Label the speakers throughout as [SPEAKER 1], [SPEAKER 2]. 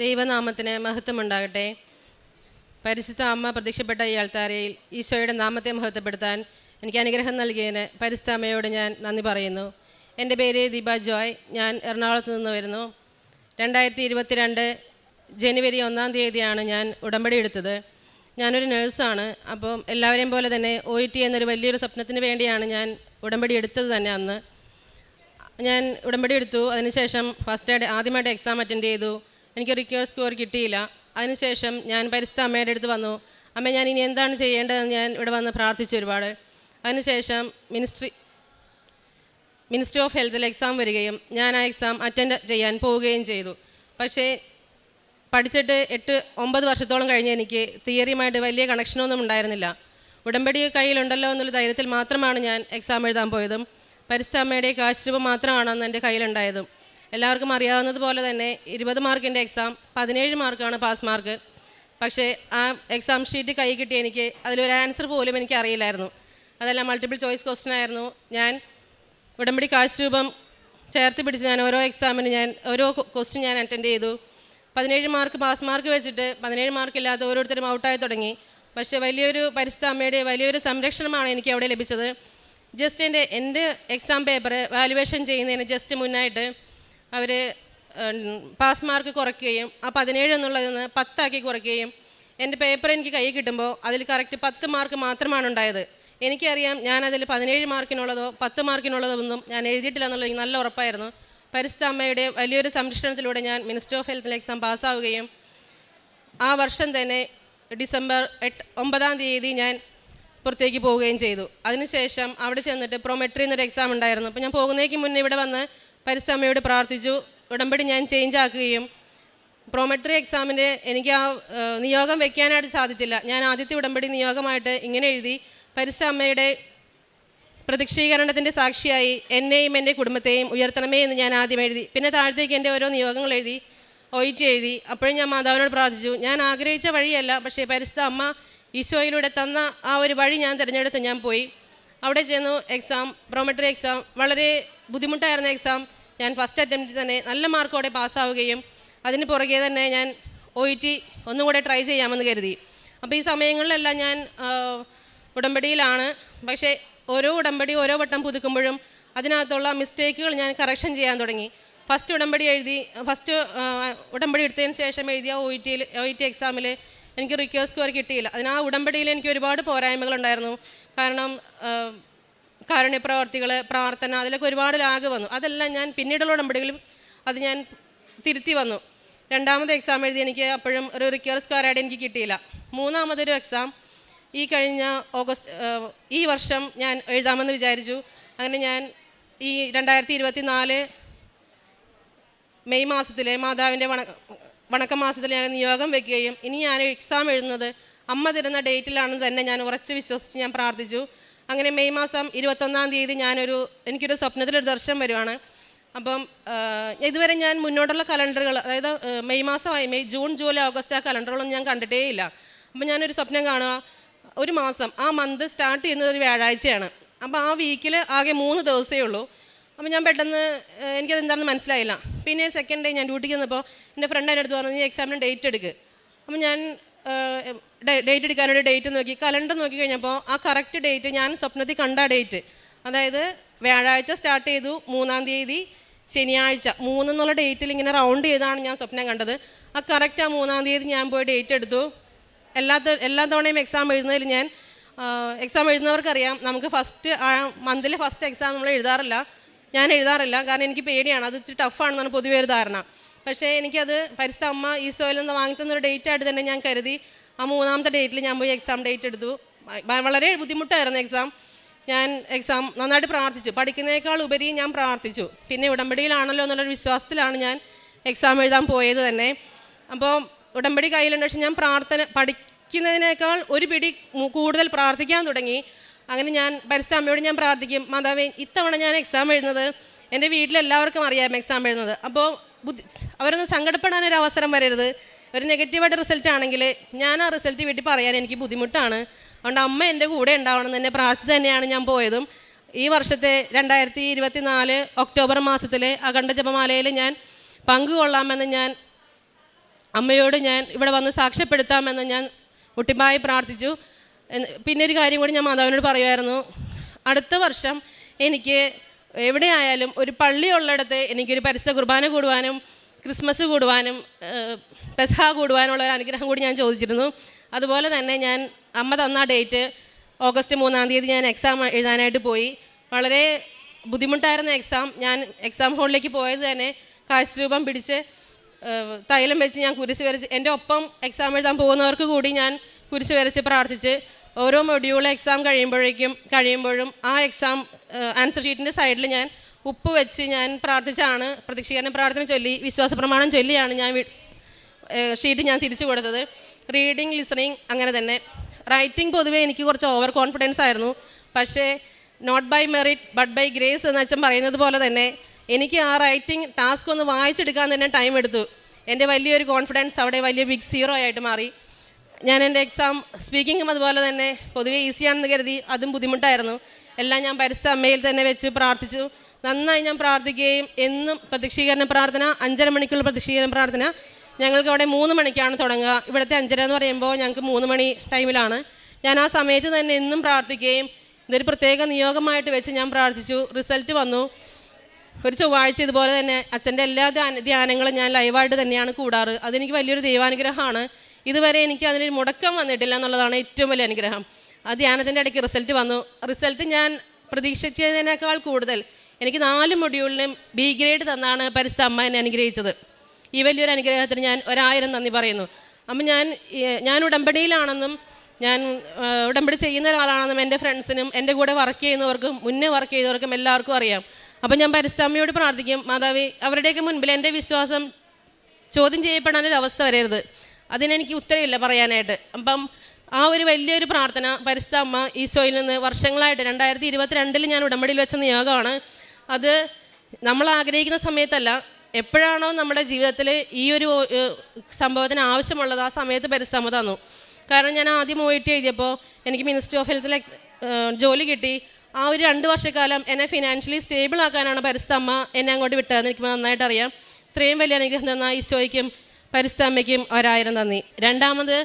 [SPEAKER 1] ദൈവനാമത്തിന് മഹത്വമുണ്ടാകട്ടെ. പരിശുദ്ധ അമ്മ പ്രത്യക്ഷപ്പെട്ട ഈ അൾത്താരയിൽ ഈശോയുടെ നാമത്തെ മഹത്വപ്പെടുത്താൻ എനിക്ക് അനുഗ്രഹം നൽകിയതിന് പരിശുദ്ധ അമ്മയോട് ഞാൻ നന്ദി പറയുന്നു. എൻ്റെ പേര് ദീപ ജോയ്. ഞാൻ എറണാകുളത്ത് നിന്ന് വരുന്നു. 2022 ജനുവരി 1-ാം തീയതിയാണ് ഞാൻ ഉടമ്പടി എടുത്തത്. ഞാനൊരു നേഴ്സാണ്. അപ്പം എല്ലാവരെയും പോലെ തന്നെ OET എന്നൊരു വലിയൊരു സ്വപ്നത്തിന് വേണ്ടിയാണ് ഞാൻ ഉടമ്പടി എടുത്തത് തന്നെ. അന്ന് ഞാൻ ഉടമ്പടി എടുത്തു. അതിനുശേഷം ആദ്യമായിട്ട് എക്സാം അറ്റൻഡ് ചെയ്തു. എനിക്ക് റിക്വയർഡ് സ്കോർ കിട്ടിയില്ല. അതിനുശേഷം ഞാൻ പരിശുദ്ധ അമ്മയുടെ അടുത്ത് വന്നു. അമ്മ, ഞാൻ ഇനി എന്താണ് ചെയ്യേണ്ടതെന്ന് ഞാൻ ഇവിടെ വന്ന് പ്രാർത്ഥിച്ചു ഒരുപാട്. അതിനുശേഷം മിനിസ്ട്രി ഓഫ് ഹെൽത്തിൽ എക്സാം വരികയും ഞാൻ ആ എക്സാം അറ്റൻഡ് ചെയ്യാൻ പോവുകയും ചെയ്തു. പക്ഷേ പഠിച്ചിട്ട് 8-9 വർഷത്തോളം കഴിഞ്ഞ് എനിക്ക് തിയറിയുമായിട്ട് വലിയ കണക്ഷനൊന്നും ഉണ്ടായിരുന്നില്ല. ഉടമ്പടി കയ്യിലുണ്ടല്ലോ എന്നുള്ള ധൈര്യത്തിൽ മാത്രമാണ് ഞാൻ എക്സാം എഴുതാൻ പോയതും. പരിശുദ്ധ അമ്മയുടെ കാശ് മാത്രമാണ് അന്ന് എൻ്റെ കയ്യിലുണ്ടായതും. എല്ലാവർക്കും അറിയാവുന്നതുപോലെ തന്നെ 20 മാർക്കിൻ്റെ എക്സാം 17 മാർക്കാണ് പാസ് മാർക്ക്. പക്ഷേ ആ എക്സാം ഷീറ്റ് കൈ കിട്ടി എനിക്ക് അതിലൊരു ആൻസർ പോലും എനിക്ക് അറിയില്ലായിരുന്നു. അതെല്ലാം മൾട്ടിപ്പിൾ ചോയ്സ് ക്വസ്റ്റ്യൻ ആയിരുന്നു. ഞാൻ ഉടമ്പടി കാശ് രൂപം ചേർത്ത് പിടിച്ച് ഞാൻ ഓരോ ക്വസ്റ്റ്യൻ ഞാൻ അറ്റൻഡ് ചെയ്തു. 17 മാർക്ക് പാസ് മാർക്ക് വെച്ചിട്ട് 17 മാർക്കില്ലാത്ത ഓരോരുത്തരും ഔട്ടായി തുടങ്ങി. പക്ഷേ വലിയൊരു പരിശുദ്ധ അമ്മയുടെ വലിയൊരു സംരക്ഷണമാണ് എനിക്ക് അവിടെ ലഭിച്ചത്. ജസ്റ്റ് എൻ്റെ എക്സാം പേപ്പർ വാല്യുവേഷൻ ചെയ്യുന്നതിന് ജസ്റ്റ് മുന്നായിട്ട് അവർ പാസ് മാർക്ക് കുറയ്ക്കുകയും ആ 17 എന്നുള്ളതിൽ നിന്ന് 10 ആക്കി കുറയ്ക്കുകയും എൻ്റെ പേപ്പർ എനിക്ക് കൈ കിട്ടുമ്പോൾ അതിൽ കറക്റ്റ് 10 മാർക്ക് മാത്രമാണ് ഉണ്ടായത്. എനിക്കറിയാം ഞാൻ അതിൽ 17 മാർക്കിനുള്ളതോ 10 മാർക്കിനുള്ളതോ ഒന്നും ഞാൻ എഴുതിയിട്ടില്ല എന്നുള്ളത് എനിക്ക് നല്ല ഉറപ്പായിരുന്നു. പരിശുദ്ധ അമ്മയുടെ വലിയൊരു സംരക്ഷണത്തിലൂടെ ഞാൻ മിനിസ്ട്രി ഓഫ് ഹെൽത്തിൽ എക്സാം പാസ്സാവുകയും ആ വർഷം തന്നെ ഡിസംബർ 9-ാം തീയതി ഞാൻ പുറത്തേക്ക് പോവുകയും ചെയ്തു. അതിനുശേഷം അവിടെ ചെന്നിട്ട് പ്രൊമെട്രി എന്നൊരു എക്സാം ഉണ്ടായിരുന്നു. അപ്പോൾ ഞാൻ പോകുന്നതിന് മുന്നേ ഇവിടെ വന്ന് പരിശുദ്ധ അമ്മയോട് പ്രാർത്ഥിച്ചു. ഉടമ്പടി ഞാൻ ചേഞ്ച് ആക്കുകയും പ്രൊമെട്രി എക്സാമിൻ്റെ എനിക്ക് ആ നിയോഗം വെക്കാനായിട്ട് സാധിച്ചില്ല. ഞാൻ ആദ്യത്തെ ഉടമ്പടി നിയോഗമായിട്ട് ഇങ്ങനെ എഴുതി: പരിശുദ്ധ അമ്മയുടെ പ്രത്യക്ഷീകരണത്തിൻ്റെ സാക്ഷിയായി എന്നെയും എൻ്റെ കുടുംബത്തെയും ഉയർത്തണമേ എന്ന് ഞാൻ ആദ്യം എഴുതി. പിന്നെ താഴത്തേക്ക് എൻ്റെ ഓരോ നിയോഗങ്ങൾ എഴുതി, OET എഴുതി. അപ്പോഴും ഞാൻ മാതാവിനോട് പ്രാർത്ഥിച്ചു. ഞാൻ ആഗ്രഹിച്ച വഴിയല്ല, പക്ഷേ പരിശുദ്ധ അമ്മ ഈശോയിലൂടെ തന്ന ആ ഒരു വഴി ഞാൻ തിരഞ്ഞെടുത്ത് ഞാൻ പോയി. അവിടെ ചെന്നു. പ്രൊമെട്രി എക്സാം വളരെ ബുദ്ധിമുട്ടായിരുന്ന എക്സാം ഞാൻ ഫസ്റ്റ് അറ്റംപ്റ്റിൽ തന്നെ നല്ല മാർക്കോടെ പാസ്സാവുകയും അതിന് പുറകെ തന്നെ ഞാൻ OET ഒന്നും കൂടെ ട്രൈ ചെയ്യാമെന്ന് കരുതി. അപ്പോൾ ഈ സമയങ്ങളിലെല്ലാം ഞാൻ ഉടമ്പടിയിലാണ്. പക്ഷേ ഓരോ ഉടമ്പടി ഓരോ വട്ടം പുതുക്കുമ്പോഴും അതിനകത്തുള്ള മിസ്റ്റേക്കുകൾ ഞാൻ കറക്ഷൻ ചെയ്യാൻ തുടങ്ങി. ഫസ്റ്റ് ഉടമ്പടി എടുത്തതിന് ശേഷം എഴുതിയ OET എക്സാമിൽ എനിക്ക് റിക്വയർഡ് സ്കോർ കിട്ടിയില്ല. ആ ഉടമ്പടിയിൽ എനിക്ക് ഒരുപാട് പോരായ്മകളുണ്ടായിരുന്നു. കാരണം കാരുണ്യപ്രവർത്തികൾ, പ്രാർത്ഥന, അതിലൊക്കെ ഒരുപാട് ലാഗ് വന്നു. അതെല്ലാം ഞാൻ പിന്നീടുള്ള ഉടമ്പടികളിൽ അത് ഞാൻ തിരുത്തി വന്നു. രണ്ടാമത്തെ എക്സാം എഴുതി എനിക്ക് അപ്പോഴും ഒരു റിക്വയർഡ് സ്കോറായിട്ട് എനിക്ക് കിട്ടിയില്ല. മൂന്നാമതൊരു എക്സാം ഈ വർഷം ഞാൻ എഴുതാമെന്ന് വിചാരിച്ചു. അങ്ങനെ ഞാൻ ഈ 2024 മെയ് മാസത്തിലെ മാതാവിൻ്റെ വണക്ക മാസത്തിൽ ഞാൻ നിയോഗം വെക്കുകയും ഇനി ഞാൻ എക്സാം എഴുതുന്നത് അമ്മ തരുന്ന ഡേറ്റിലാണെന്ന് തന്നെ ഞാൻ ഉറച്ച് വിശ്വസിച്ച് ഞാൻ പ്രാർത്ഥിച്ചു. അങ്ങനെ മെയ് മാസം 21-ാം തീയതി എനിക്കൊരു സ്വപ്നത്തിലൊരു ദർശനം വരുവാണ്. അപ്പം ഇതുവരെ ഞാൻ മുന്നോട്ടുള്ള കലണ്ടറുകൾ, അതായത് മെയ് മാസമായി, ജൂൺ, ജൂലൈ, ഓഗസ്റ്റ് ആ കലണ്ടറുകളൊന്നും ഞാൻ കണ്ടിട്ടേ ഇല്ല. അപ്പം ഞാനൊരു സ്വപ്നം കാണുക, ഒരു മാസം, ആ മന്ത് സ്റ്റാർട്ട് ചെയ്യുന്നത് ഒരു വ്യാഴാഴ്ചയാണ്. അപ്പോൾ ആ വീക്കിൽ ആകെ 3 ദിവസമേ ഉള്ളൂ. അപ്പോൾ ഞാൻ പെട്ടെന്ന് എനിക്കത് എന്താണെന്ന് മനസ്സിലായില്ല. പിന്നെ സെക്കൻഡ് ഡേ ഞാൻ ഡ്യൂട്ടിക്ക് വന്നപ്പോൾ എൻ്റെ ഫ്രണ്ട് എൻ്റെ അടുത്ത് പറഞ്ഞു, നീ എക്സാമിന് ഡേറ്റ് എടുക്കുക. അപ്പോൾ ഞാൻ ഡേറ്റ് എടുക്കാനൊരു ഡേറ്റ് നോക്കി, കലണ്ടർ നോക്കി കഴിഞ്ഞപ്പോൾ ആ കറക്റ്റ് ഡേറ്റ് ഞാൻ സ്വപ്നത്തിൽ കണ്ട ഡേറ്റ്, അതായത് വ്യാഴാഴ്ച സ്റ്റാർട്ട് ചെയ്തു, 3-ാം തീയതി ശനിയാഴ്ച, 3 എന്നുള്ള ഡേറ്റിൽ ഇങ്ങനെ റൗണ്ട് ചെയ്താണ് ഞാൻ സ്വപ്നം കണ്ടത്. ആ കറക്റ്റ് ആ 3-ാം തീയതി ഞാൻ പോയി ഡേറ്റ് എടുത്തു. എല്ലാ തവണയും എക്സാം എഴുതുന്നതിൽ എക്സാം എഴുതുന്നവർക്കറിയാം, നമുക്ക് മന്തിൽ ഫസ്റ്റ് എക്സാം നമ്മൾ ഞാൻ എഴുതാറില്ല. കാരണം എനിക്ക് പേടിയാണ്, അത് ഇച്ചിരി ടഫാണെന്നാണ് പൊതുവേ ഒരു ധാരണ. പക്ഷേ എനിക്കത് പരിശുദ്ധ അമ്മ ഈശോയിൽ നിന്ന് വാങ്ങിത്തന്നൊരു ഡേറ്റായിട്ട് തന്നെ ഞാൻ കരുതി. ആ 3-ാമത്തെ ഡേറ്റിൽ ഞാൻ പോയി എക്സാം ഡേറ്റ് എടുത്തു. വളരെ ബുദ്ധിമുട്ടായിരുന്നു എക്സാം. ഞാൻ എക്സാം നന്നായിട്ട് പ്രാർത്ഥിച്ചു, പഠിക്കുന്നതിനേക്കാൾ ഉപരി ഞാൻ പ്രാർത്ഥിച്ചു. പിന്നെ ഉടമ്പടിയിലാണല്ലോ എന്നുള്ളൊരു വിശ്വാസത്തിലാണ് ഞാൻ എക്സാം എഴുതാൻ പോയത് തന്നെ. അപ്പോൾ ഉടമ്പടി കയ്യിലുണ്ട്, പക്ഷേ ഞാൻ പഠിക്കുന്നതിനേക്കാൾ ഒരു പിടി കൂടുതൽ പ്രാർത്ഥിക്കാൻ തുടങ്ങി. അങ്ങനെ ഞാൻ പരിശുദ്ധ അമ്മയോട് ഞാൻ പ്രാർത്ഥിക്കും, മാതാവേ, ഇത്തവണ ഞാൻ എക്സാം എഴുതുന്നത് എൻ്റെ വീട്ടിലെല്ലാവർക്കും അറിയാം എക്സാം എഴുതുന്നത്. അപ്പോൾ അവരൊന്ന് സങ്കടപ്പെടാനൊരു അവസരം വരരുത്. ഒരു നെഗറ്റീവായിട്ട് റിസൾട്ട് ആണെങ്കിൽ ഞാൻ ആ റിസൾട്ട് വീട്ടിൽ പറയാൻ എനിക്ക് ബുദ്ധിമുട്ടാണ്. അതുകൊണ്ട് അമ്മ എൻ്റെ കൂടെ ഉണ്ടാവണം എന്ന് തന്നെ പ്രാർത്ഥിച്ച് തന്നെയാണ് ഞാൻ പോയതും. ഈ വർഷത്തെ 2024 ഒക്ടോബർ മാസത്തിലെ അഖണ്ഡ ജപമാലയിൽ ഞാൻ പങ്കുകൊള്ളാമെന്ന് ഞാൻ അമ്മയോട് ഞാൻ ഇവിടെ വന്ന് സാക്ഷ്യപ്പെടുത്താമെന്ന് ഞാൻ മുട്ടിപ്പായി പ്രാർത്ഥിച്ചു. പിന്നെ ഒരു കാര്യം കൂടി ഞാൻ മാതാവിനോട് പറയുമായിരുന്നു, അടുത്ത വർഷം എനിക്ക് എവിടെയായാലും ഒരു പള്ളിയുള്ളിടത്ത് എനിക്കൊരു പരിശുദ്ധ കുർബാന കൂടുവാനും ക്രിസ്മസ് കൂടുവാനും പെസഹ കൂടുവാനുള്ള ഒരു അനുഗ്രഹം കൂടി ഞാൻ ചോദിച്ചിരുന്നു. അതുപോലെ തന്നെ ഞാൻ അമ്മ തന്ന ഡേറ്റ് ഓഗസ്റ്റ് 3-ാം തീയതി ഞാൻ എക്സാം എഴുതാനായിട്ട് പോയി. വളരെ ബുദ്ധിമുട്ടായിരുന്ന എക്സാം. ഞാൻ എക്സാം ഹോളിലേക്ക് പോയത് തന്നെ കാശ് പിടിച്ച് തൈലം വെച്ച് ഞാൻ കുരിശ് വരച്ച് എൻ്റെ ഒപ്പം എക്സാം എഴുതാൻ പോകുന്നവർക്ക് കൂടി ഞാൻ കുരിശ് വരച്ച് പ്രാർത്ഥിച്ച് ഓരോ മൊഡ്യൂൾ എക്സാം കഴിയുമ്പോഴും ആ എക്സാം ആൻസർ ഷീറ്റിൻ്റെ സൈഡിൽ ഞാൻ ഉപ്പ് വെച്ച് ഞാൻ പ്രാർത്ഥിച്ചാണ്, പ്രതീക്ഷീകരണ പ്രാർത്ഥന ചൊല്ലി വിശ്വാസ പ്രമാണം ചൊല്ലിയാണ് ഞാൻ ഷീറ്റ് ഞാൻ തിരിച്ചു കൊടുത്തത്. റീഡിങ്, ലിസണിങ് അങ്ങനെ തന്നെ. റൈറ്റിംഗ് പൊതുവേ എനിക്ക് കുറച്ച് ഓവർ കോൺഫിഡൻസ് ആയിരുന്നു. പക്ഷേ not by merit but by grace എന്ന് അച്ഛൻ പറയുന്നത് പോലെ തന്നെ എനിക്ക് ആ റൈറ്റിംഗ് ടാസ്ക് ഒന്ന് വായിച്ചെടുക്കാൻ തന്നെ ടൈം എടുത്തു. എൻ്റെ വലിയൊരു കോൺഫിഡൻസ് അവിടെ വലിയ ബിഗ് സീറോ ആയിട്ട് മാറി. ഞാൻ എൻ്റെ എക്സാം സ്പീക്കിങ്ങും അതുപോലെ തന്നെ പൊതുവേ ഈസിയാണെന്ന് കരുതി അതും ബുദ്ധിമുട്ടായിരുന്നു. എല്ലാം ഞാൻ പരിശുദ്ധ അമ്മയിൽ തന്നെ വെച്ച് പ്രാർത്ഥിച്ചു. നന്നായി ഞാൻ പ്രാർത്ഥിക്കുകയും എന്നും പ്രതീക്ഷീകരണ പ്രാർത്ഥന 5:30 മണിക്കുള്ള പ്രതീക്ഷീകരണ പ്രാർത്ഥന ഞങ്ങൾക്ക് അവിടെ 3 മണിക്കാണ് തുടങ്ങുക. ഇവിടുത്തെ 5:30 എന്ന് പറയുമ്പോൾ ഞങ്ങൾക്ക് 3 മണി ടൈമിലാണ്. ഞാൻ ആ സമയത്ത് തന്നെ എന്നും പ്രാർത്ഥിക്കുകയും ഇതൊരു പ്രത്യേക നിയോഗമായിട്ട് വെച്ച് ഞാൻ പ്രാർത്ഥിച്ചു. റിസൾട്ട് വന്നു. ഒരു ചൊവ്വാഴ്ച ഇതുപോലെ തന്നെ അച്ഛൻ്റെ എല്ലാ ധ്യാനങ്ങളും ഞാൻ ലൈവായിട്ട് തന്നെയാണ് കൂടാറ്. അതെനിക്ക് വലിയൊരു ദൈവാനുഗ്രഹമാണ്. ഇതുവരെ എനിക്ക് അതിനൊരു മുടക്കം വന്നിട്ടില്ല എന്നുള്ളതാണ് ഏറ്റവും വലിയ അനുഗ്രഹം. ആ ധ്യാനത്തിൻ്റെ ഇടയ്ക്ക് റിസൾട്ട് വന്നു. റിസൾട്ട് ഞാൻ പ്രതീക്ഷിച്ചതിനേക്കാൾ കൂടുതൽ എനിക്ക് 4 മൊഡ്യൂളിനും B ഗ്രേഡ് തന്നാണ് പരിശുദ്ധ അമ്മ എന്നെ അനുഗ്രഹിച്ചത്. ഈ വലിയൊരു അനുഗ്രഹത്തിന് ഞാൻ 1000 നന്ദി പറയുന്നു. അപ്പം ഞാൻ ഉടമ്പടിയിലാണെന്നും ഞാൻ ഉടമ്പടി ചെയ്യുന്ന ഒരാളാണെന്നും എൻ്റെ ഫ്രണ്ട്സിനും എൻ്റെ കൂടെ വർക്ക് ചെയ്യുന്നവർക്കും മുന്നേ വർക്ക് ചെയ്തവർക്കും എല്ലാവർക്കും അറിയാം. അപ്പം ഞാൻ പരിശുദ്ധ അമ്മയോട് പ്രാർത്ഥിക്കും, മാതാവേ അവരുടെയൊക്കെ മുൻപിൽ എൻ്റെ വിശ്വാസം ചോദ്യം ചെയ്യപ്പെടാനൊരവസ്ഥ വരരുത്. അതിനെനിക്ക് ഉത്തരവില്ല പറയാനായിട്ട്. അപ്പം ആ ഒരു വലിയൊരു പ്രാർത്ഥന പരിശുദ്ധ അമ്മ ഈശോയിൽ നിന്ന് വർഷങ്ങളായിട്ട് 2022 ഞാൻ ഉടമ്പടിയിൽ വെച്ച നിയോഗമാണ്. അത് നമ്മൾ ആഗ്രഹിക്കുന്ന സമയത്തല്ല, എപ്പോഴാണോ നമ്മുടെ ജീവിതത്തിൽ ഈ ഒരു സംഭവത്തിന് ആവശ്യമുള്ളത് ആ സമയത്ത് പരിശുദ്ധ അമ്മ തന്നു. കാരണം ഞാൻ ആദ്യം OET എഴുതിയപ്പോൾ എനിക്ക് മിനിസ്ട്രി ഓഫ് ഹെൽത്തിൽ ജോലി കിട്ടി. ആ ഒരു 2 വർഷക്കാലം എന്നെ ഫിനാൻഷ്യലി സ്റ്റേബിൾ ആക്കാനാണ് പരിശുദ്ധ അമ്മ എന്നെ അങ്ങോട്ട് വിട്ടതെന്ന് എനിക്ക് നന്നായിട്ട് അറിയാം. ഇത്രയും വലിയ അനുഗ്രഹം തന്ന ഈശോയ്ക്കും പരിശുദ്ധ അമ്മയ്ക്കും 1000 നന്ദി. രണ്ടാമത്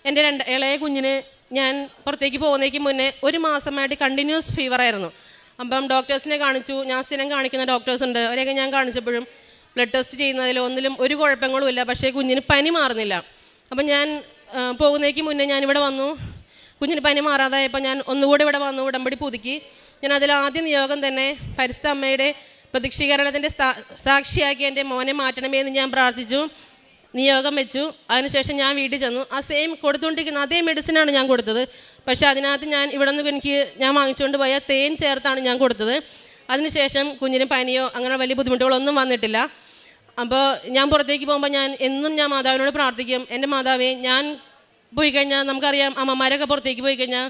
[SPEAKER 1] എൻ്റെ ഇളയ കുഞ്ഞിന് ഞാൻ പുറത്തേക്ക് പോകുന്നതിന് മുന്നേ 1 മാസമായിട്ട് കണ്ടിന്യൂസ് ഫീവറായിരുന്നു. അപ്പം ഡോക്ടേഴ്സിനെ കാണിച്ചു. ഞാൻ സ്ഥിരം കാണിക്കുന്ന ഡോക്ടേഴ്സ് ഉണ്ട്, അവരെയൊക്കെ ഞാൻ കാണിച്ചപ്പോഴും ബ്ലഡ് ടെസ്റ്റ് ചെയ്യുന്നതിൽ ഒന്നിലും ഒരു കുഴപ്പങ്ങളും ഇല്ല. പക്ഷേ കുഞ്ഞിന് പനി മാറുന്നില്ല. അപ്പം ഞാൻ പോകുന്നതിന് മുന്നേ ഞാനിവിടെ വന്നു. കുഞ്ഞിന് പനി മാറാതായപ്പോൾ ഞാൻ ഒന്നുകൂടി ഇവിടെ വന്നു, ഉടമ്പടി പുതുക്കി. ഞാൻ അതിൽ ആദ്യ നിയോഗം തന്നെ പരിശുദ്ധ അമ്മയുടെ പ്രതീക്ഷീകരണത്തിൻ്റെ സാക്ഷിയാക്കി എൻ്റെ മോനെ മാറ്റണമേ എന്ന് ഞാൻ പ്രാർത്ഥിച്ചു, നിയോഗം വെച്ചു. അതിനുശേഷം ഞാൻ വീട്ടിൽ ചെന്നു. ആ സെയിം കൊടുത്തുകൊണ്ടിരിക്കുന്ന അതേ മെഡിസിനാണ് ഞാൻ കൊടുത്തത്. പക്ഷേ അതിനകത്ത് ഞാൻ ഇവിടെ നിന്ന് ഞാൻ വാങ്ങിച്ചുകൊണ്ട് പോയ തേൻ ചേർത്താണ് ഞാൻ കൊടുത്തത്. അതിനുശേഷം കുഞ്ഞിന് പനിയോ അങ്ങനെ വലിയ ബുദ്ധിമുട്ടുകളൊന്നും വന്നിട്ടില്ല. അപ്പോൾ ഞാൻ പുറത്തേക്ക് പോകുമ്പോൾ എന്നും ഞാൻ മാതാവിനോട് പ്രാർത്ഥിക്കും, എൻ്റെ മാതാവേ ഞാൻ പോയി കഴിഞ്ഞാൽ നമുക്കറിയാം അമ്മമാരൊക്കെ പുറത്തേക്ക് പോയി കഴിഞ്ഞാൽ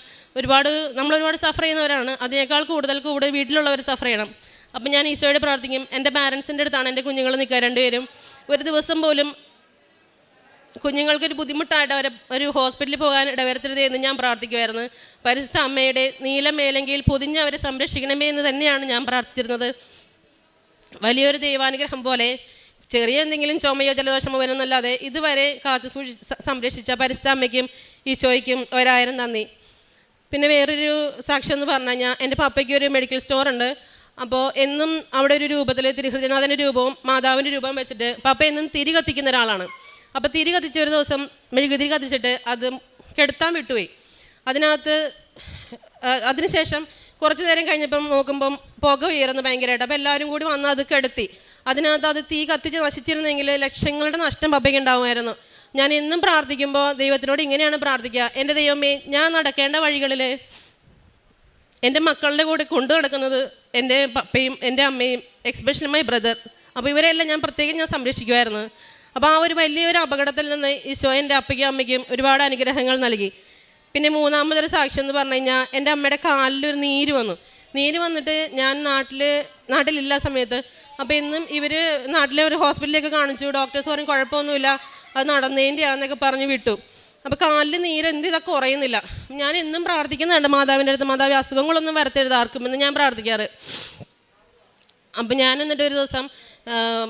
[SPEAKER 1] നമ്മളൊരുപാട് സഫർ ചെയ്യുന്നവരാണ്. അതിനേക്കാൾ കൂടുതൽ വീട്ടിലുള്ളവർ സഫർ ചെയ്യണം. അപ്പം ഞാൻ ഈശോയോട് പ്രാർത്ഥിക്കും. എൻ്റെ പാരൻസിൻ്റെ അടുത്താണ് എൻ്റെ കുഞ്ഞുങ്ങൾ നിൽക്കുക, 2 പേരും. ഒരു ദിവസം പോലും കുഞ്ഞുങ്ങൾക്കൊരു ബുദ്ധിമുട്ടായിട്ട് ഒരു ഹോസ്പിറ്റലിൽ പോകാൻ ഇടവരുത്തരുതേ എന്ന് ഞാൻ പ്രാർത്ഥിക്കുമായിരുന്നു. പരിശുദ്ധ അമ്മയുടെ നീലമേലെങ്കിൽ പൊതിഞ്ഞ് അവരെ സംരക്ഷിക്കണമേ എന്ന് തന്നെയാണ് ഞാൻ പ്രാർത്ഥിച്ചിരുന്നത്. വലിയൊരു ദൈവാനുഗ്രഹം പോലെ ചെറിയ എന്തെങ്കിലും ചുമയോ ജലദോഷമോ വരുന്നല്ലാതെ ഇതുവരെ കാത്തു സംരക്ഷിച്ച പരിശുദ്ധ അമ്മയ്ക്കും ഈശോയ്ക്കും 1000 നന്ദി. പിന്നെ വേറൊരു സാക്ഷ്യം എന്ന് പറഞ്ഞു കഴിഞ്ഞാൽ എൻ്റെ പപ്പയ്ക്ക് ഒരു മെഡിക്കൽ സ്റ്റോറുണ്ട്. അപ്പോൾ എന്നും അവിടെ ഒരു രൂപത്തിൽ തിരുഹൃദയനാഥൻ്റെ രൂപവും മാതാവിൻ്റെ രൂപവും വെച്ചിട്ട് പപ്പ എന്നും തിരി കത്തിക്കുന്ന ഒരാളാണ്. അപ്പോൾ തിരി കത്തിച്ച ഒരു ദിവസം മെഴുകുതിരി കത്തിച്ചിട്ട് അത് കെടുത്താൻ വിട്ടുപോയി. അതിനുശേഷം കുറച്ച് നേരം കഴിഞ്ഞപ്പം നോക്കുമ്പം പുക ഉയർന്ന് ഭയങ്കരമായിട്ട്. അപ്പോൾ എല്ലാവരും കൂടി വന്ന് അത് കെടുത്തി. അതിനകത്ത് അത് തീ കത്തിച്ച് നശിച്ചിരുന്നെങ്കിൽ ലക്ഷങ്ങളുടെ നഷ്ടം പപ്പയ്ക്ക് ഉണ്ടാവുമായിരുന്നു. ഞാൻ എന്നും പ്രാർത്ഥിക്കുമ്പോൾ ദൈവത്തിനോട് ഇങ്ങനെയാണ് പ്രാർത്ഥിക്കുക, എൻ്റെ ദൈവമേ ഞാൻ നടക്കേണ്ട വഴികളിൽ എൻ്റെ മക്കളുടെ കൂടെ കൊണ്ടു നടക്കുന്നത് എൻ്റെ പപ്പയും എൻ്റെ അമ്മയും, എക്സ്പെഷ്യലി മൈ ബ്രദർ. അപ്പോൾ ഇവരെല്ലാം ഞാൻ പ്രത്യേകം സംരക്ഷിക്കുമായിരുന്നു. അപ്പോൾ ആ ഒരു വലിയൊരു അപകടത്തിൽ നിന്ന് ഈശോ എൻ്റെ അപ്പയ്ക്കും അമ്മയ്ക്കും ഒരുപാട് അനുഗ്രഹങ്ങൾ നൽകി. പിന്നെ മൂന്നാമതൊരു സാക്ഷ്യം എന്ന് പറഞ്ഞു കഴിഞ്ഞാൽ എൻ്റെ അമ്മയുടെ കാലിലൊരു നീര് വന്നിട്ട് ഞാൻ നാട്ടിലില്ല സമയത്ത്. അപ്പോൾ ഇന്നും ഇവർ നാട്ടിലെ ഒരു ഹോസ്പിറ്റലിലേക്ക് കാണിച്ചു. ഡോക്ടേഴ്സ് പറഞ്ഞു കുഴപ്പമൊന്നുമില്ല, അത് നടന്നതിൻ്റെയാണെന്നൊക്കെ പറഞ്ഞ് വിട്ടു. അപ്പോൾ കാലിൽ നീര് ഇതൊക്കെ കുറയുന്നില്ല. ഞാൻ എന്നും പ്രാർത്ഥിക്കുന്നുണ്ട് മാതാവിൻ്റെ അടുത്ത്, മാതാവ് അസുഖങ്ങളൊന്നും വരത്തരുത് ആർക്കും എന്ന് ഞാൻ പ്രാർത്ഥിക്കാറ്. അപ്പം ഞാൻ എന്നിട്ട് ഒരു ദിവസം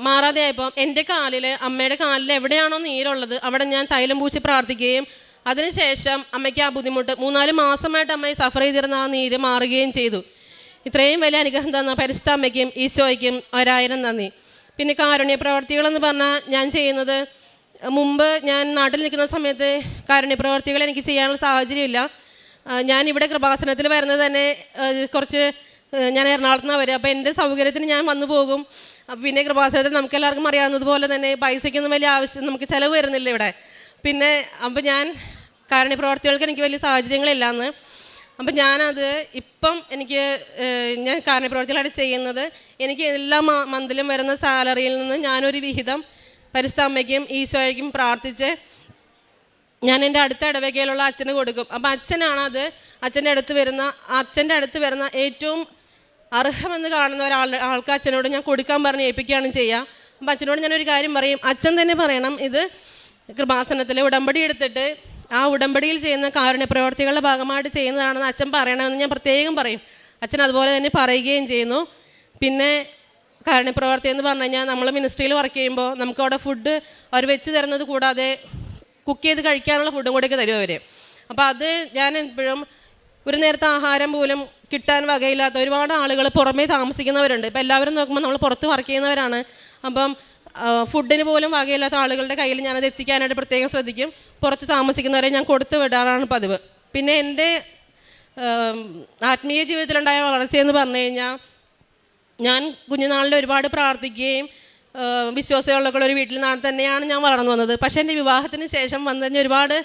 [SPEAKER 1] മാറാതെ ആയപ്പോൾ എൻ്റെ കാലിൽ, അമ്മയുടെ കാലിൽ എവിടെയാണോ നീരുള്ളത് അവിടെ ഞാൻ തൈലം പൂശി പ്രാർത്ഥിക്കുകയും അതിനുശേഷം അമ്മയ്ക്ക് ആ ബുദ്ധിമുട്ട് 3-4 മാസമായിട്ട് അമ്മയെ സഫർ ചെയ്തിരുന്ന ആ നീര് മാറുകയും ചെയ്തു. ഇത്രയും വലിയ അനുഗ്രഹം തന്ന പരിശുദ്ധ അമ്മയ്ക്കും ഈശോയ്ക്കും 1000 നന്ദി. പിന്നെ കാരുണ്യ പ്രവർത്തികളെന്ന് പറഞ്ഞാൽ ഞാൻ ചെയ്യുന്നത്, മുമ്പ് ഞാൻ നാട്ടിൽ നിൽക്കുന്ന സമയത്ത് കാരുണ്യ പ്രവർത്തികൾ എനിക്ക് ചെയ്യാനുള്ള സാഹചര്യമില്ല. ഞാനിവിടെ കൃപാസനത്തിൽ വരുന്നത് തന്നെ കുറച്ച്, ഞാൻ എറണാകുളത്ത് നിന്നാണ് വരിക. അപ്പോൾ എൻ്റെ സൗകര്യത്തിന് ഞാൻ വന്നു പോകും. പിന്നെ കൃപാസനത്തിൽ നമുക്കെല്ലാവർക്കും അറിയാവുന്നതുപോലെ തന്നെ പൈസയ്ക്കൊന്നും വലിയ ആവശ്യം, നമുക്ക് ചിലവ് വരുന്നില്ല ഇവിടെ. പിന്നെ അപ്പോൾ ഞാൻ കാരുണ്യ പ്രവർത്തികൾക്ക് എനിക്ക് വലിയ സാഹചര്യങ്ങളില്ലാന്ന്. അപ്പം ഞാനത് ഇപ്പം ഞാൻ കാരുണ്യ പ്രവർത്തികളായിട്ട് ചെയ്യുന്നത്, എനിക്ക് എല്ലാ മന്തിലും വരുന്ന സാലറിയിൽ നിന്ന് ഞാനൊരു വിഹിതം പരിശുദ്ധ അമ്മയ്ക്കും ഈശോയ്ക്കും പ്രാർത്ഥിച്ച് ഞാൻ എൻ്റെ അടുത്ത ഇടവകയിലുള്ള അച്ഛന് കൊടുക്കും. അപ്പം അച്ഛനാണത്, അച്ഛൻ്റെ അടുത്ത് വരുന്ന ഏറ്റവും അർഹമെന്ന് കാണുന്ന ആൾക്ക് അച്ഛനോട് ഞാൻ കൊടുക്കാൻ പറഞ്ഞ് ഏൽപ്പിക്കുകയാണ് ചെയ്യുക. അപ്പം അച്ഛനോട് ഞാനൊരു കാര്യം പറയും, അച്ഛൻ തന്നെ പറയണം ഇത് കൃപാസനത്തിൽ ഉടമ്പടി എടുത്തിട്ട് ആ ഉടമ്പടിയിൽ ചെയ്യുന്ന കാരുണ്യ പ്രവർത്തികളുടെ ഭാഗമായിട്ട് ചെയ്യുന്നതാണെന്ന് അച്ഛൻ പറയണമെന്ന് ഞാൻ പ്രത്യേകം പറയും. അച്ഛൻ അതുപോലെ തന്നെ പറയുകയും ചെയ്യുന്നു. പിന്നെ കാരുണ്യ പ്രവർത്തി എന്ന് പറഞ്ഞു കഴിഞ്ഞാൽ നമ്മൾ മിനിസ്ട്രിയിൽ വർക്ക് ചെയ്യുമ്പോൾ നമുക്ക് അവിടെ ഫുഡ് അവർ വെച്ച് തരുന്നത് കൂടാതെ കുക്ക് ചെയ്ത് കഴിക്കാനുള്ള ഫുഡും കൂടെയൊക്കെ തരും അവർ. അപ്പോൾ അത് ഞാൻ എപ്പോഴും, ഒരു നേരത്തെ ആഹാരം പോലും കിട്ടാൻ വകയില്ലാത്ത ഒരുപാട് ആളുകൾ പുറമേ താമസിക്കുന്നവരുണ്ട്. ഇപ്പോൾ എല്ലാവരും നോക്കുമ്പോൾ നമ്മൾ പുറത്ത് വർക്ക് ചെയ്യുന്നവരാണ്. അപ്പം ഫുഡിന് പോലും വകയില്ലാത്ത ആളുകളുടെ കയ്യിൽ ഞാനത് എത്തിക്കാനായിട്ട് പ്രത്യേകം ശ്രദ്ധിക്കും. പുറത്ത് താമസിക്കുന്നവരെ ഞാൻ കൊടുത്തു വിടാറാണ് പതിവ്. പിന്നെ എൻ്റെ ആത്മീയ ജീവിതത്തിലുണ്ടായ വളർച്ചയെന്ന് പറഞ്ഞു കഴിഞ്ഞാൽ, ഞാൻ കുഞ്ഞുനാളിൽ ഒരുപാട് പ്രാർത്ഥിക്കുകയും വിശ്വാസികളുള്ള ഒരു വീട്ടിൽ തന്നെയാണ് ഞാൻ വളർന്നു വന്നത്. പക്ഷേ എൻ്റെ വിവാഹത്തിന് ശേഷം വന്നതിന് ഒരുപാട്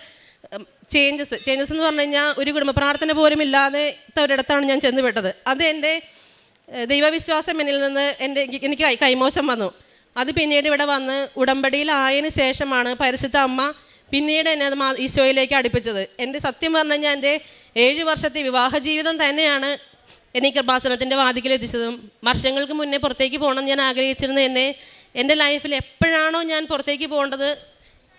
[SPEAKER 1] ചേഞ്ചസ് എന്ന് പറഞ്ഞു കഴിഞ്ഞാൽ, ഒരു കുടുംബ പ്രാർത്ഥന പോലും ഇല്ലാതെ ഒരിടത്താണ് ഞാൻ ചെന്ന് വിട്ടത്. അത് എൻ്റെ ദൈവവിശ്വാസം എന്നിൽ നിന്ന് എനിക്ക് കൈമോശം വന്നു. അത് പിന്നീട് ഇവിടെ വന്ന് ഉടമ്പടിയിലായതിനു ശേഷമാണ് പരിശുദ്ധ അമ്മ പിന്നീട് എന്നെ അത് ഈശോയിലേക്ക് അടുപ്പിച്ചത്. എൻ്റെ സത്യം പറഞ്ഞു കഴിഞ്ഞാൽ എൻ്റെ 7 വർഷത്തെ വിവാഹ ജീവിതം തന്നെയാണ് എന്നെ കൃപാസനത്തിൻ്റെ വാതിക്കലെത്തിച്ചതും. വർഷങ്ങൾക്ക് മുന്നേ പുറത്തേക്ക് പോകണം ഞാൻ ആഗ്രഹിച്ചിരുന്ന എൻ്റെ ലൈഫിൽ എപ്പോഴാണോ ഞാൻ പുറത്തേക്ക് പോകേണ്ടത്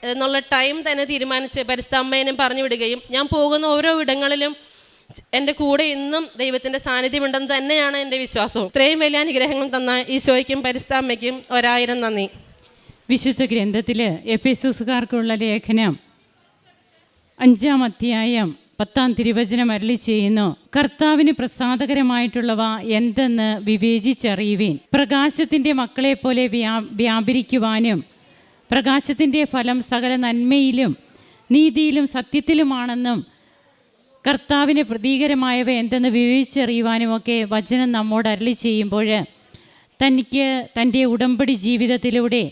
[SPEAKER 1] എന്നുള്ള ടൈം തന്നെ തീരുമാനിച്ച് പരിശുദ്ധ അമ്മേനെ പറഞ്ഞു വിടുകയും, ഞാൻ പോകുന്ന ഓരോ ഇടങ്ങളിലും എൻ്റെ കൂടെ ഇന്നും ദൈവത്തിൻ്റെ സാന്നിധ്യമുണ്ടെന്ന് തന്നെയാണ് എൻ്റെ വിശ്വാസവും. ഇത്രയും വലിയ അനുഗ്രഹങ്ങൾ തന്ന ഈശോയ്ക്കും പരിശുദ്ധ അമ്മയ്ക്കും 1000 നന്ദി.
[SPEAKER 2] വിശുദ്ധ ഗ്രന്ഥത്തിൽ എഫെസോസുകാർക്കുള്ള ലേഖനം 5-ാം അധ്യായം 10-ാം തിരുവചനം അരുളി ചെയ്യുന്നു, കർത്താവിന് പ്രസാദകരമായിട്ടുള്ളവ എന്തെന്ന് വിവേചിച്ചറിയുവീൻ. പ്രകാശത്തിൻ്റെ മക്കളെ പോലെ വ്യാപരിക്കുവാനും പ്രകാശത്തിൻ്റെ ഫലം സകല നന്മയിലും നീതിയിലും സത്യത്തിലുമാണെന്നും കർത്താവിന് പ്രതീകരമായവ എന്തെന്ന് വിവേചിച്ചറിയുവാനുമൊക്കെ വചനം നമ്മോട് അരുളി ചെയ്യുമ്പോൾ, തനിക്ക് തൻ്റെ ഉടമ്പടി ജീവിതത്തിലൂടെ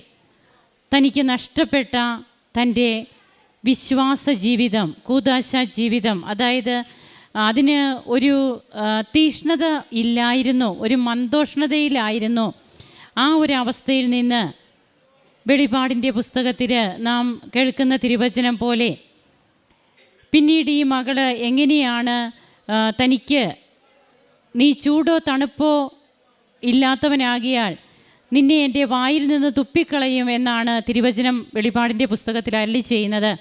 [SPEAKER 2] തനിക്ക് നഷ്ടപ്പെട്ട തൻ്റെ വിശ്വാസ ജീവിതം, കൂദാശ ജീവിതം, അതായത് അതിന് ഒരു തീഷ്ണത ഇല്ലായിരുന്നു, ഒരു മന്ദോഷ്ണതയിലായിരുന്നു. ആ ഒരു അവസ്ഥയിൽ നിന്ന് വെളിപാടിൻ്റെ പുസ്തകത്തിൽ നാം കേൾക്കുന്ന തിരുവചനം പോലെ പിന്നീട് ഈ മകള് എങ്ങനെയാണ് തനിക്ക് നീ ചൂടോ തണുപ്പോ ഇല്ലാത്തവനാകിയാൽ നിന്നെ എൻ്റെ വായിൽ നിന്ന് തുപ്പിക്കളയും എന്നാണ് തിരുവചനം വെളിപാടിൻ്റെ പുസ്തകത്തിൽ അരുളി ചെയ്യുന്നത്.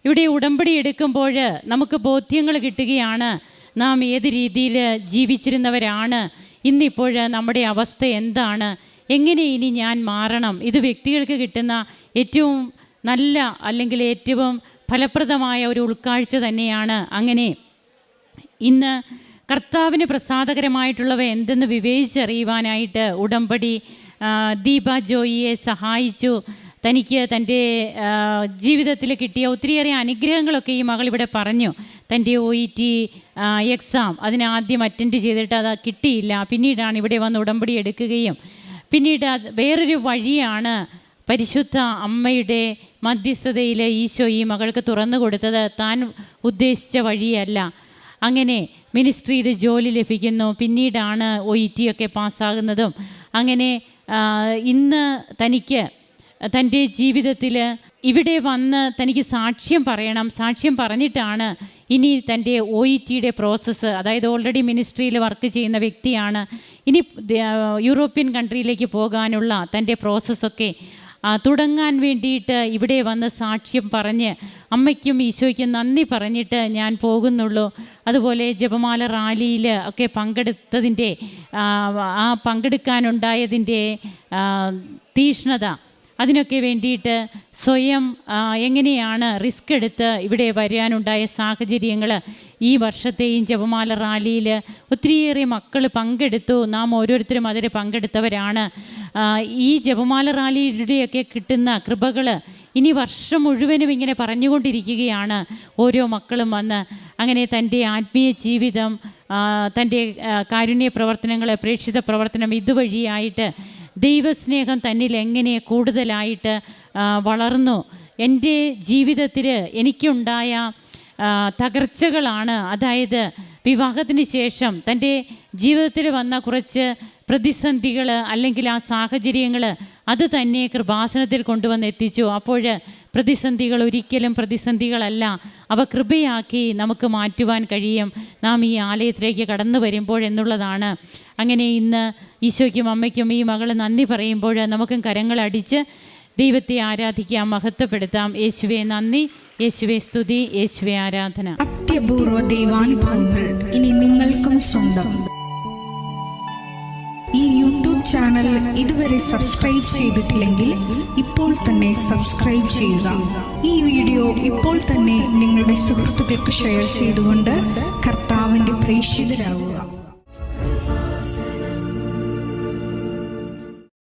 [SPEAKER 2] ഇവിടെ ഉടമ്പടി എടുക്കുമ്പോൾ നമുക്ക് ബോധ്യങ്ങൾ കിട്ടുകയാണ്, നാം ഏത് രീതിയിൽ ജീവിച്ചിരുന്നവരാണ്, ഇന്നിപ്പോൾ നമ്മുടെ അവസ്ഥ എന്താണ്, എങ്ങനെ ഇനി ഞാൻ മാറണം. ഇത് വ്യക്തികൾക്ക് കിട്ടുന്ന ഏറ്റവും നല്ല അല്ലെങ്കിൽ ഏറ്റവും ഫലപ്രദമായ ഒരു ഉൾക്കാഴ്ച തന്നെയാണ്. അങ്ങനെ ഇന്ന് കർത്താവിന് പ്രസാദകരമായിട്ടുള്ളവ എന്തെന്ന് വിവേചിച്ചറിയുവാനായിട്ട് ഉടമ്പടി ദീപ ജോയിയെ സഹായിച്ചു. തനിക്ക് തൻ്റെ ജീവിതത്തിൽ കിട്ടിയ ഒത്തിരിയേറെ അനുഗ്രഹങ്ങളൊക്കെ ഈ മകൾ ഇവിടെ പറഞ്ഞു. തൻ്റെ OET എക്സാം അതിനാദ്യം അറ്റൻഡ് ചെയ്തിട്ട് അത് കിട്ടിയില്ല. പിന്നീടാണ് ഇവിടെ വന്ന് ഉടമ്പടി എടുക്കുകയും പിന്നീട് വേറൊരു വഴിയാണ് പരിശുദ്ധ അമ്മയുടെ മധ്യസ്ഥതയിൽ ഈശോ ഈ മകൾക്ക് തുറന്നു കൊടുത്തത്. താൻ ഉദ്ദേശിച്ച വഴിയല്ല. അങ്ങനെ മിനിസ്ട്രിയിൽ ജോലി ലഭിക്കുന്നു. പിന്നീടാണ് OET ഒക്കെ പാസ്സാകുന്നതും. അങ്ങനെ ഇന്ന് തനിക്ക് തൻ്റെ ജീവിതത്തിൽ ഇവിടെ വന്ന് തനിക്ക് സാക്ഷ്യം പറയണം. സാക്ഷ്യം പറഞ്ഞിട്ടാണ് ഇനി തൻ്റെ OETയുടെ പ്രോസസ്സ്, അതായത് ഓൾറെഡി മിനിസ്ട്രിയിൽ വർക്ക് ചെയ്യുന്ന വ്യക്തിയാണ്, ഇനി യൂറോപ്യൻ കൺട്രിയിലേക്ക് പോകാനുള്ള തൻ്റെ പ്രോസസ്സൊക്കെ തുടങ്ങാൻ വേണ്ടിയിട്ട് ഇവിടെ വന്ന് സാക്ഷ്യം പറഞ്ഞ് അമ്മയ്ക്കും ഈശോയ്ക്കും നന്ദി പറഞ്ഞിട്ട് ഞാൻ പോകുന്നുള്ളൂ. അതുപോലെ ജപമാല റാലിയിൽ ഒക്കെ പങ്കെടുത്തതിൻ്റെ പങ്കെടുക്കാനുണ്ടായതിൻ്റെ തീഷ്ണത, അതിനൊക്കെ വേണ്ടിയിട്ട് സ്വയം എങ്ങനെയാണ് റിസ്ക് എടുത്ത് ഇവിടെ വരാനുണ്ടായ സാഹചര്യങ്ങൾ, ഈ വർഷത്തെയും ജപമാല റാലിയിൽ ഒത്തിരിയേറെ മക്കൾ പങ്കെടുത്തു. നാം ഓരോരുത്തരും അതിൽ പങ്കെടുത്തവരാണ്. ഈ ജപമാല റാലിയുടെയൊക്കെ കിട്ടുന്ന കൃപകൾ ഇനി വർഷം മുഴുവനും ഇങ്ങനെ പറഞ്ഞുകൊണ്ടിരിക്കുകയാണ് ഓരോ മക്കളും വന്ന്. അങ്ങനെ തൻ്റെ ആത്മീയ ജീവിതം, തൻ്റെ കാരുണ്യ പ്രവർത്തനങ്ങൾ, പ്രേക്ഷിത പ്രവർത്തനം ഇതുവഴിയായിട്ട് ദൈവസ്നേഹം തന്നിൽ എങ്ങനെ കൂടുതലായിട്ട് വളർന്നു. എൻ്റെ ജീവിതത്തിൽ എനിക്കുണ്ടായ തകർച്ചകളാണ്, അതായത് വിവാഹത്തിന് ശേഷം തൻ്റെ ജീവിതത്തിൽ വന്ന കുറച്ച് പ്രതിസന്ധികൾ അല്ലെങ്കിൽ ആ സാഹചര്യങ്ങൾ അത് തന്നെ കൃപാസനത്തിൽ കൊണ്ടുവന്ന് എത്തിച്ചു. അപ്പോൾ പ്രതിസന്ധികൾ ഒരിക്കലും പ്രതിസന്ധികളല്ല, അവ കൃപയാക്കി നമുക്ക് മാറ്റുവാൻ കഴിയും നാം ഈ ആലയത്തിലേക്ക് കടന്നു വരുമ്പോഴെന്നുള്ളതാണ്. അങ്ങനെ ഇന്ന് ഈശോയ്ക്കും അമ്മയ്ക്കും ഈ മകൾ നന്ദി പറയുമ്പോൾ നമുക്കും കരങ്ങളടിച്ച് ദൈവത്തെ ആരാധിക്കാം, മഹത്വപ്പെടുത്താം. യേശുവേ നന്ദി, യേശുവേ സ്തുതി, യേശുവേ ആരാധന.
[SPEAKER 3] അത്യപൂർവ ദൈവാനുഭവങ്ങൾ ഇനി നിങ്ങൾക്കും സ്വന്തം. ഈ യൂട്യൂബ് ചാനൽ ഇതുവരെ സബ്സ്ക്രൈബ് ചെയ്തിട്ടില്ലെങ്കിൽ ഇപ്പോൾ തന്നെ സബ്സ്ക്രൈബ് ചെയ്യുക. ഈ വീഡിയോ ഇപ്പോൾ തന്നെ നിങ്ങളുടെ സുഹൃത്തുക്കൾക്ക് ഷെയർ ചെയ്തുകൊണ്ട് കർത്താവിൻ്റെ പ്രേക്ഷിതരാകുക.